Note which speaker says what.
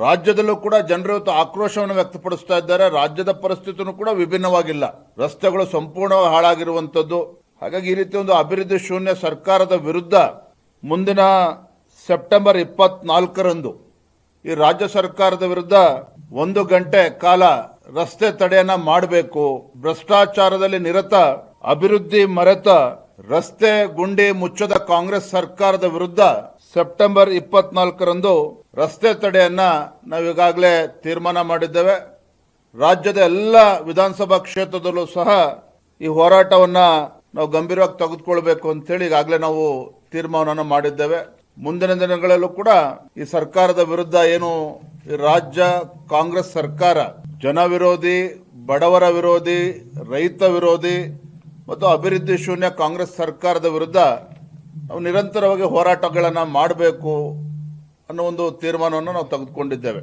Speaker 1: ರಾಜ್ಯದಲ್ಲೂ ಕೂಡ ಜನರು ಇವತ್ತು ಆಕ್ರೋಶವನ್ನು ವ್ಯಕ್ತಪಡಿಸ್ತಾ ಇದ್ದಾರೆ. ರಾಜ್ಯದ ಪರಿಸ್ಥಿತಿನೂ ಕೂಡ ವಿಭಿನ್ನವಾಗಿಲ್ಲ. ರಸ್ತೆಗಳು ಸಂಪೂರ್ಣವಾಗಿ ಹಾಳಾಗಿರುವಂತದ್ದು. ಹಾಗಾಗಿ ಈ ರೀತಿ ಒಂದು ಅಭಿವೃದ್ಧಿ ಶೂನ್ಯ ಸರ್ಕಾರದ ವಿರುದ್ಧ ಮುಂದಿನ ಸೆಪ್ಟೆಂಬರ್ 24ರಂದು ಈ ರಾಜ್ಯ ಸರ್ಕಾರದ ವಿರುದ್ಧ 1 ಗಂಟೆ ಕಾಲ ರಸ್ತೆ ತಡೆಯನ್ನ ಮಾಡಬೇಕು. ಭ್ರಷ್ಟಾಚಾರದಲ್ಲಿ ನಿರತ, ಅಭಿವೃದ್ಧಿ ಮರೆತ, ರಸ್ತೆ ಗುಂಡಿ ಮುಚ್ಚದ ಕಾಂಗ್ರೆಸ್ ಸರ್ಕಾರದ ವಿರುದ್ಧ ಸೆಪ್ಟೆಂಬರ್ 24ರಂದು ರಸ್ತೆ ತಡೆಯನ್ನ ನಾವೀಗಾಗಲೇ ತೀರ್ಮಾನ ಮಾಡಿದ್ದೇವೆ. ರಾಜ್ಯದ ಎಲ್ಲ ವಿಧಾನಸಭಾ ಕ್ಷೇತ್ರದಲ್ಲೂ ಸಹ ಈ ಹೋರಾಟವನ್ನ ನಾವು ಗಂಭೀರವಾಗಿ ತೆಗೆದುಕೊಳ್ಬೇಕು ಅಂತೇಳಿ ಈಗಾಗಲೇ ನಾವು ತೀರ್ಮಾನವನ್ನು ಮಾಡಿದ್ದೇವೆ. ಮುಂದಿನ ದಿನಗಳಲ್ಲೂ ಕೂಡ ಈ ಸರ್ಕಾರದ ವಿರುದ್ಧ ಏನು ಈ ರಾಜ್ಯ ಕಾಂಗ್ರೆಸ್ ಸರ್ಕಾರ ಜನ ವಿರೋಧಿ, ಬಡವರ ವಿರೋಧಿ, ರೈತ ವಿರೋಧಿ ಮತ್ತು ಅಭಿವೃದ್ಧಿ ಶೂನ್ಯ ಕಾಂಗ್ರೆಸ್ ಸರ್ಕಾರದ ವಿರುದ್ಧ ನಾವು ನಿರಂತರವಾಗಿ ಹೋರಾಟಗಳನ್ನು ಮಾಡಬೇಕು ಅನ್ನೋ ಒಂದು ತೀರ್ಮಾನವನ್ನು ನಾವು ತೆಗೆದುಕೊಂಡಿದ್ದೇವೆ.